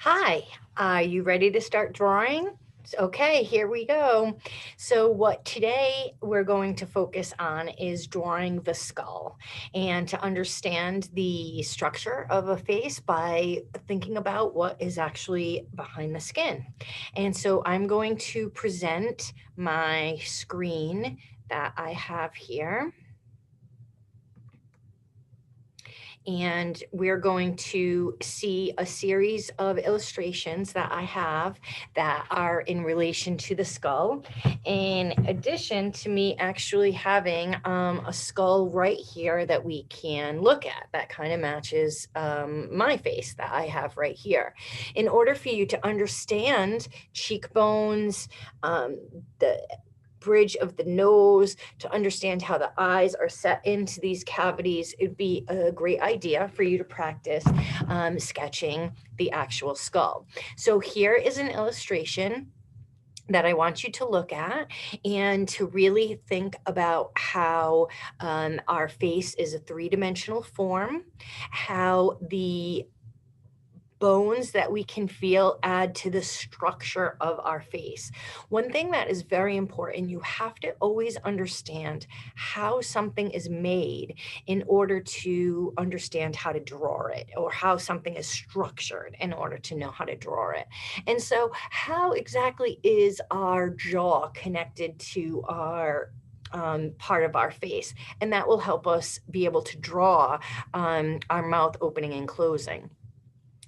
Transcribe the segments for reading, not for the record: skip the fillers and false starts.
Hi, are you ready to start drawing? Okay, here we go. So, what today we're going to focus on is drawing the skull and to understand the structure of a face by thinking about what is actually behind the skin. And so, I'm going to present my screen that I have here. And we're going to see a series of illustrations that I have that are in relation to the skull. In addition to me actually having a skull right here that we can look at that kind of matches my face that I have right here. In order for you to understand cheekbones, the bridge of the nose, to understand how the eyes are set into these cavities, it'd be a great idea for you to practice sketching the actual skull. So here is an illustration that I want you to look at and to really think about how our face is a three-dimensional form, how the bones that we can feel add to the structure of our face. One thing that is very important, you have to always understand how something is made in order to understand how to draw it, or how something is structured in order to know how to draw it. And so, how exactly is our jaw connected to our part of our face? And that will help us be able to draw our mouth opening and closing.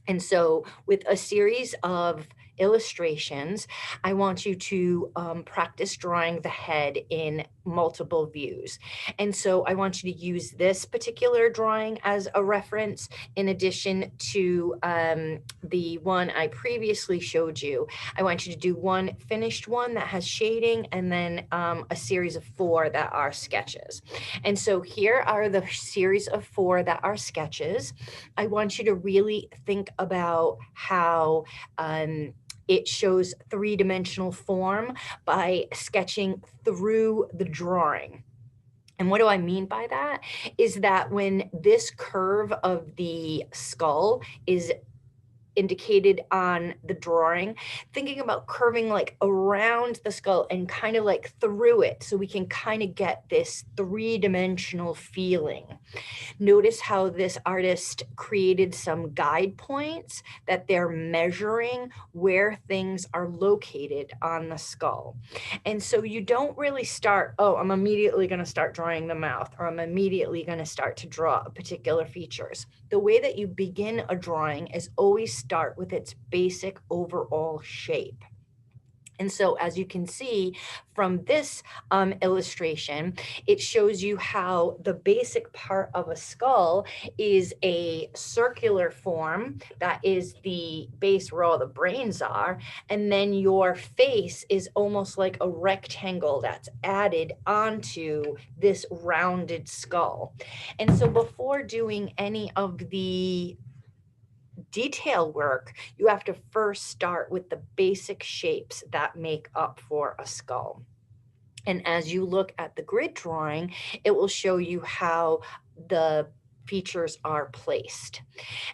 And so, with a series of illustrations, I want you to practice drawing the head in multiple views. And so, I want you to use this particular drawing as a reference, in addition to the one I previously showed you. I want you to do one finished one that has shading, and then a series of four that are sketches. And so, here are the series of four that are sketches. I want you to really think about how it shows three-dimensional form by sketching through the drawing. And what do I mean by that? Is that when this curve of the skull is indicated on the drawing, thinking about curving like around the skull and kind of like through it so we can kind of get this three-dimensional feeling. Notice how this artist created some guide points that they're measuring where things are located on the skull. And so you don't really start, oh, I'm immediately going to start drawing the mouth, or I'm immediately going to start to draw particular features. The way that you begin a drawing is always start with its basic overall shape. And so, as you can see from this illustration, it shows you how the basic part of a skull is a circular form that is the base where all the brains are. And then your face is almost like a rectangle that's added onto this rounded skull. And so, before doing any of the detail work, you have to first start with the basic shapes that make up for a skull. And as you look at the grid drawing, it will show you how the features are placed.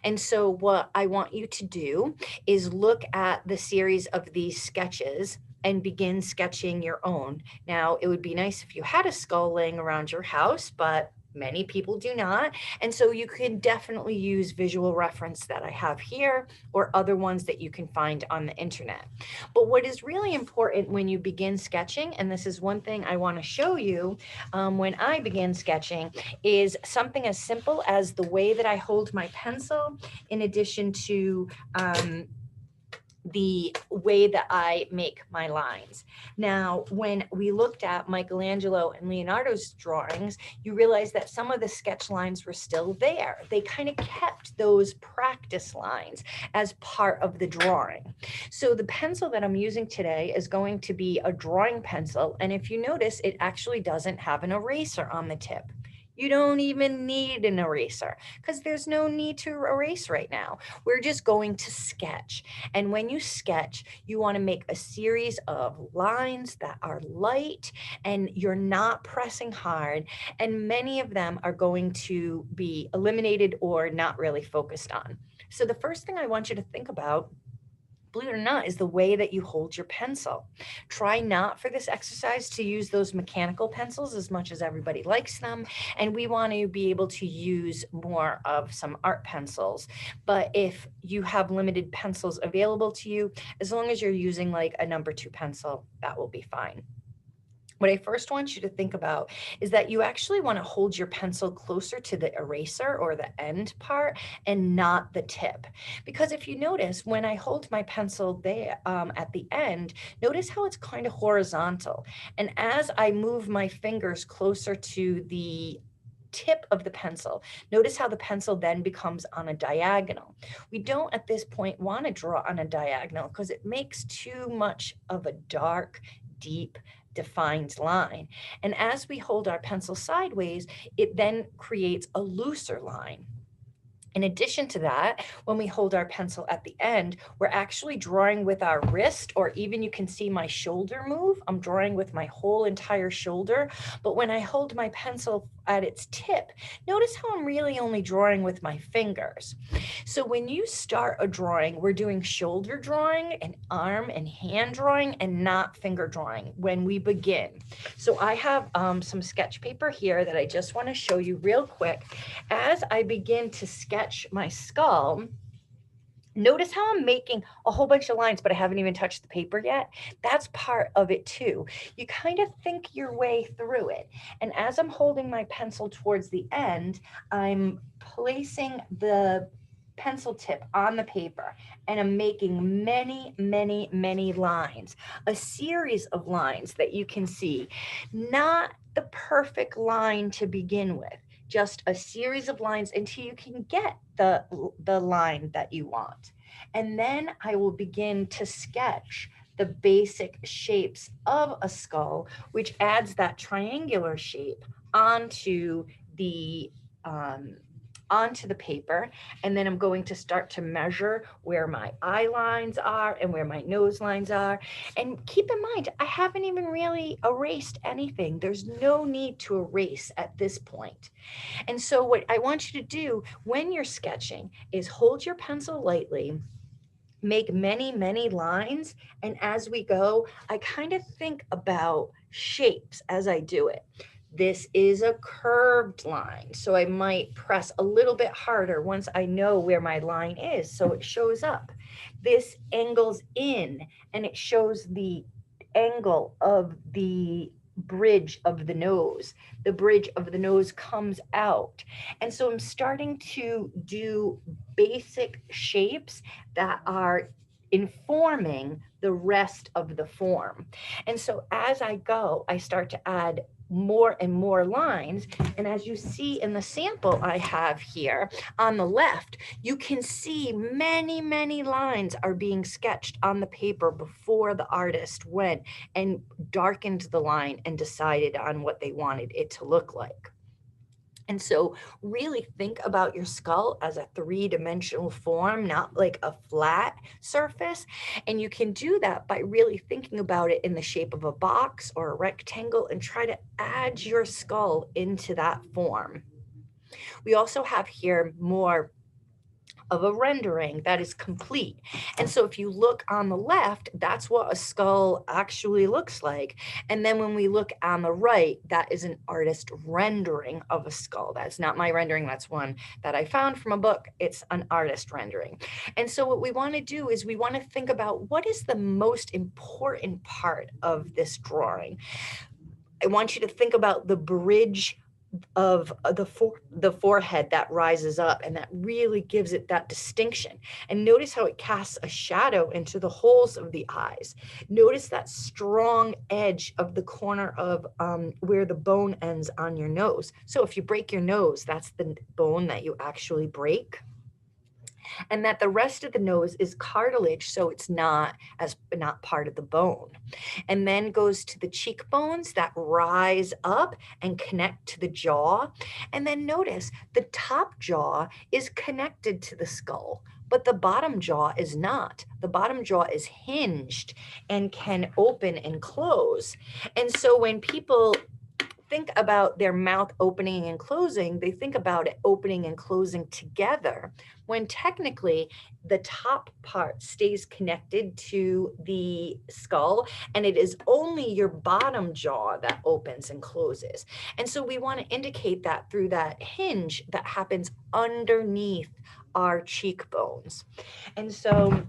And so, what I want you to do is look at the series of these sketches and begin sketching your own. Now, it would be nice if you had a skull laying around your house, but many people do not. And so you can definitely use visual reference that I have here, or other ones that you can find on the internet. But what is really important when you begin sketching, and this is one thing I want to show you when I begin sketching, is something as simple as the way that I hold my pencil, in addition to the way that I make my lines. Now, when we looked at Michelangelo and Leonardo's drawings, you realize that some of the sketch lines were still there. They kind of kept those practice lines as part of the drawing. So the pencil that I'm using today is going to be a drawing pencil. And if you notice, it actually doesn't have an eraser on the tip. You don't even need an eraser because there's no need to erase right now. We're just going to sketch. And when you sketch, you want to make a series of lines that are light and you're not pressing hard. And many of them are going to be eliminated or not really focused on. So the first thing I want you to think about believe it or not, is the way that you hold your pencil. Try not for this exercise to use those mechanical pencils as much as everybody likes them. And we want to be able to use more of some art pencils. But if you have limited pencils available to you, as long as you're using like a number 2 pencil, that will be fine. What I first want you to think about is that you actually want to hold your pencil closer to the eraser or the end part and not the tip. Because if you notice, when I hold my pencil there at the end, notice how it's kind of horizontal. And as I move my fingers closer to the tip of the pencil, notice how the pencil then becomes on a diagonal. We don't at this point want to draw on a diagonal because it makes too much of a dark, deep, defined line. And as we hold our pencil sideways, it then creates a looser line. In addition to that, when we hold our pencil at the end, we're actually drawing with our wrist, or even you can see my shoulder move. I'm drawing with my whole entire shoulder. But when I hold my pencil at its tip, notice how I'm really only drawing with my fingers. So when you start a drawing, we're doing shoulder drawing and arm and hand drawing and not finger drawing when we begin. So I have some sketch paper here that I just want to show you real quick. As I begin to sketch my skull, notice how I'm making a whole bunch of lines, but I haven't even touched the paper yet. That's part of it too. You kind of think your way through it. And as I'm holding my pencil towards the end, I'm placing the pencil tip on the paper and I'm making many, many, many lines, a series of lines that you can see, not the perfect line to begin with, just a series of lines until you can get the line that you want. And then I will begin to sketch the basic shapes of a skull, which adds that triangular shape onto the paper. And then I'm going to start to measure where my eye lines are and where my nose lines are. And keep in mind, I haven't even really erased anything. There's no need to erase at this point. And so what I want you to do when you're sketching is hold your pencil lightly, make many, many lines. And as we go, I kind of think about shapes as I do it. This is a curved line, so I might press a little bit harder once I know where my line is, so it shows up. This angles in, and it shows the angle of the bridge of the nose. The bridge of the nose comes out. And so I'm starting to do basic shapes that are informing the rest of the form. And so as I go, I start to add more and more lines. And as you see in the sample I have here on the left, you can see many, many lines are being sketched on the paper before the artist went and darkened the line and decided on what they wanted it to look like. And so really think about your skull as a three-dimensional form, not like a flat surface. And you can do that by really thinking about it in the shape of a box or a rectangle and try to add your skull into that form. We also have here more of a rendering that is complete. And so if you look on the left, that's what a skull actually looks like. And then when we look on the right, that is an artist rendering of a skull. That's not my rendering. That's one that I found from a book. It's an artist rendering. And so what we want to do is we want to think about what is the most important part of this drawing. I want you to think about the bridge of the forehead that rises up, and that really gives it that distinction. And notice how it casts a shadow into the holes of the eyes. Notice that strong edge of the corner of where the bone ends on your nose. So if you break your nose, that's the bone that you actually break. And that the rest of the nose is cartilage, so it's not part of the bone. And then goes to the cheekbones that rise up and connect to the jaw. And then notice the top jaw is connected to the skull, but the bottom jaw is not. The bottom jaw is hinged and can open and close. And so when people think about their mouth opening and closing, they think about it opening and closing together, when technically the top part stays connected to the skull, and it is only your bottom jaw that opens and closes. And so we want to indicate that through that hinge that happens underneath our cheekbones. And so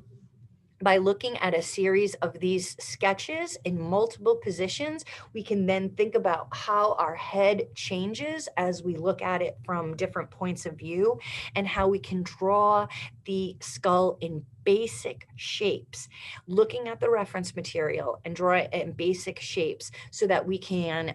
by looking at a series of these sketches in multiple positions, we can then think about how our head changes as we look at it from different points of view, and how we can draw the skull in basic shapes, looking at the reference material and draw it in basic shapes so that we can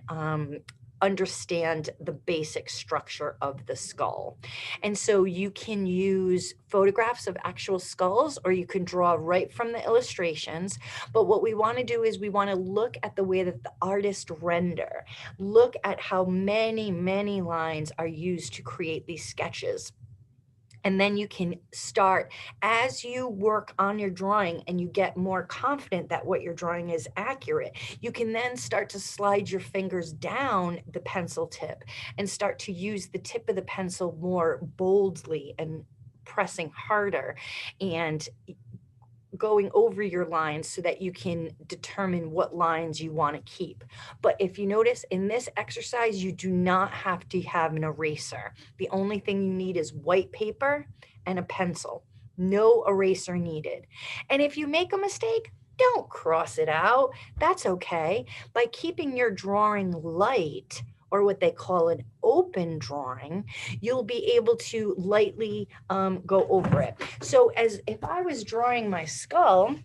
understand the basic structure of the skull. And so you can use photographs of actual skulls, or you can draw right from the illustrations. But what we want to do is we want to look at the way that the artist render, look at how many, many lines are used to create these sketches. And then you can start, as you work on your drawing and you get more confident that what you're drawing is accurate, you can then start to slide your fingers down the pencil tip and start to use the tip of the pencil more boldly and pressing harder and going over your lines so that you can determine what lines you want to keep. But if you notice in this exercise, you do not have to have an eraser. The only thing you need is white paper and a pencil. No eraser needed. And if you make a mistake, don't cross it out. That's okay. By keeping your drawing light, or what they call an open drawing, you'll be able to lightly go over it. So as if I was drawing my skull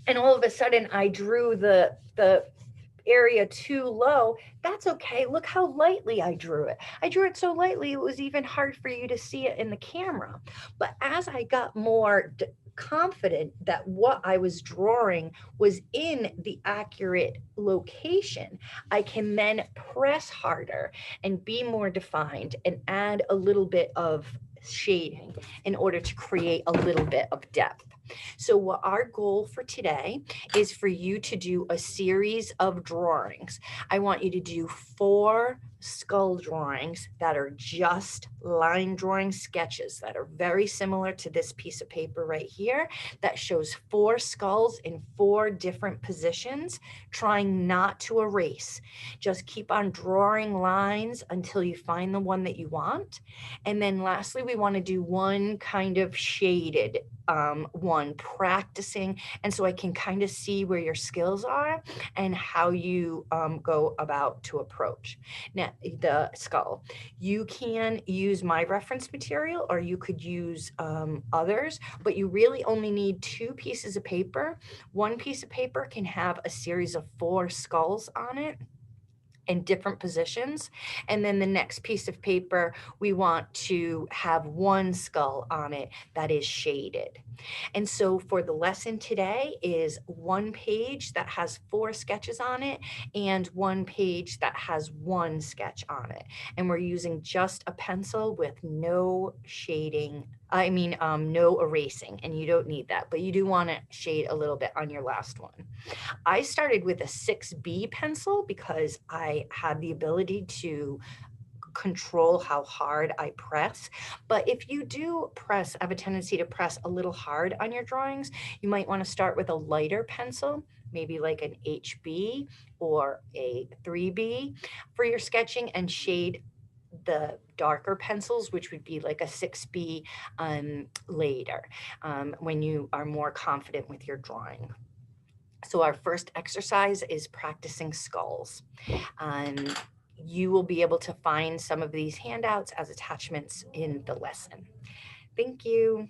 and all of a sudden I drew the area too low, that's okay. Look how lightly I drew it. I drew it so lightly, it was even hard for you to see it in the camera. But as I got more confident that what I was drawing was in the accurate location, I can then press harder and be more defined and add a little bit of shading in order to create a little bit of depth. So what our goal for today is for you to do a series of drawings. I want you to do 4 skull drawings that are just line drawing sketches that are very similar to this piece of paper right here that shows 4 skulls in 4 different positions, trying not to erase. Just keep on drawing lines until you find the one that you want. And then lastly, we want to do one kind of shaded one, practicing, and so I can kind of see where your skills are and how you go about to approach. Now, the skull, you can use my reference material or you could use others, but you really only need 2 pieces of paper. One piece of paper can have a series of 4 skulls on it in different positions. And then the next piece of paper, we want to have 1 skull on it that is shaded. And so for the lesson today is 1 page that has 4 sketches on it and 1 page that has 1 sketch on it. And we're using just a pencil with no shading, no erasing, and you don't need that, but you do want to shade a little bit on your last one. I started with a 6B pencil because I had the ability to control how hard I press. But if you do have a tendency to press a little hard on your drawings, you might want to start with a lighter pencil, maybe like an HB or a 3B for your sketching, and shade the darker pencils, which would be like a 6B later when you are more confident with your drawing. So our first exercise is practicing skulls. You will be able to find some of these handouts as attachments in the lesson. Thank you.